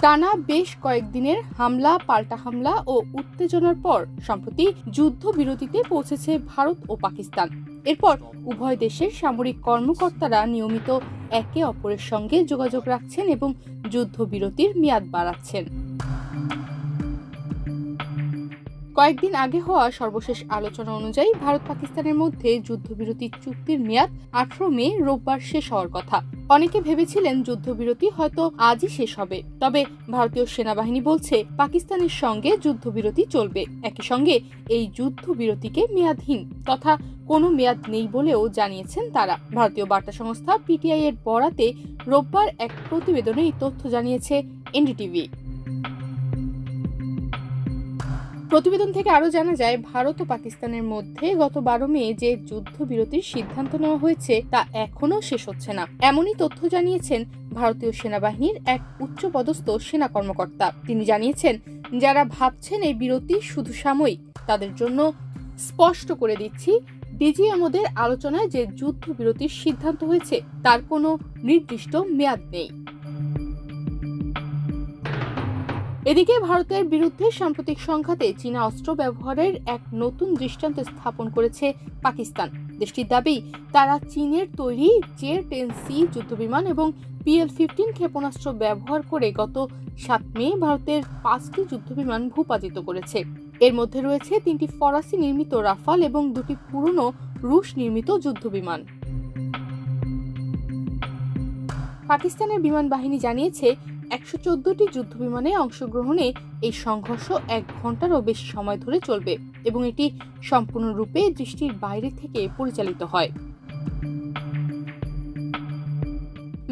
টানা বেশ কয়েকদিনের হামলা পাল্টা হামলা ও উত্তেজনার পর সম্প্রতি যুদ্ধবিরতিতে পৌঁছেছে ভারত ও পাকিস্তান। এরপর উভয় দেশের সামরিক কর্মকর্তারা নিয়মিত একে অপরের সঙ্গে যোগাযোগ রাখছেন এবং যুদ্ধবিরতির মেয়াদ বাড়াচ্ছেন। কয়েকদিন আগে হওয়া সর্বশেষ আলোচনা অনুযায়ী ভারত পাকিস্তানের মধ্যে যুদ্ধবিরতি চুক্তির মেয়াদ 18 মে রোববার শেষ হওয়ার কথা। অনেকে ভেবেছিলেন যুদ্ধবিরতি হয়তো আজই শেষ হবে, তবে ভারতীয় সেনাবাহিনী বলছে পাকিস্তানের সঙ্গে যুদ্ধবিরতি চলবে। একই সঙ্গে এই যুদ্ধবিরতিকে মেয়াদহীন তথা কোনো মেয়াদ নেই বলেও জানিয়েছেন তারা। ভারতীয় বার্তা সংস্থা পিটিআই এর বরাতে রোববার এক প্রতিবেদনে এই তথ্য জানিয়েছে এনডিটিভি। প্রতিবেদন থেকে আরও জানা যায়, ভারত ও পাকিস্তানের মধ্যে গত 12 মে যে যুদ্ধবিরতির সিদ্ধান্ত নেওয়া হয়েছে তা এখনও শেষ হচ্ছে না, এমনই তথ্য জানিয়েছেন ভারতীয় সেনাবাহিনীর এক উচ্চপদস্থ সেনা কর্মকর্তা। তিনি জানিয়েছেন, যারা ভাবছেন এই বিরতি শুধু সাময়িক তাদের জন্য স্পষ্ট করে দিচ্ছি, ডিজিএমওদের আলোচনায় যে যুদ্ধবিরতির সিদ্ধান্ত হয়েছে তার কোনো নির্দিষ্ট মেয়াদ নেই। এদিকে ভারতের বিরুদ্ধে সাম্প্রতিক সংঘাতে চীনা অস্ত্র ব্যবহারের এক নতুন দৃষ্টান্ত স্থাপন করেছে পাকিস্তান। দেশটির দাবি, তারা চীনের তৈরি J-10C যুদ্ধবিমান এবং PL-15 ক্ষেপণাস্ত্র ব্যবহার করে গত 7 মে ভারতের 5টি যুদ্ধবিমান ভূপাতিত করেছে। এর মধ্যে রয়েছে 3টি ফরাসি নির্মিত রাফাল এবং 2টি পুরনো রুশ নির্মিত যুদ্ধবিমান। পাকিস্তানের বিমান বাহিনী জানিয়েছে, 114টি যুদ্ধবিমানে অংশগ্রহণে এই সংঘর্ষ 1 ঘন্টারও বেশি সময় ধরে চলবে এবং এটি সম্পূর্ণরূপে দৃষ্টির বাইরে থেকে পরিচালিত হয়।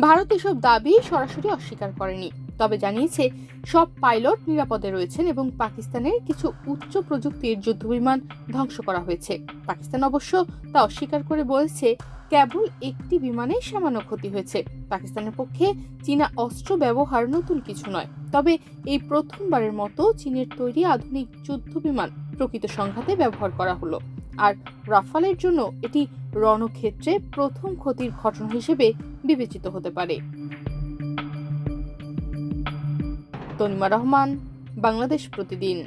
ভারত এসব দাবি সরাসরি অস্বীকার করেনি, তবে জানিয়েছে সব পাইলট নিরাপদে রয়েছেন এবং পাকিস্তানের কিছু উচ্চ প্রযুক্তির যুদ্ধবিমান ধ্বংস করা হয়েছে। পাকিস্তান অবশ্য তা অস্বীকার করে বলেছে, কেবল একটি বিমানে সামান্য ক্ষতি হয়েছে। পাকিস্তানের পক্ষে চীনা অস্ত্র ব্যবহার নতুন কিছু নয়, তবে এই প্রথমবারের মতো চীনের তৈরি আধুনিক যুদ্ধবিমান প্রকৃত সংঘাতে ব্যবহার করা হলো। আর রাফালের জন্য এটি রণক্ষেত্রে প্রথম ক্ষতির ঘটনা হিসেবে বিবেচিত হতে পারে। তনিমা রহমান, বাংলাদেশ প্রতিদিন।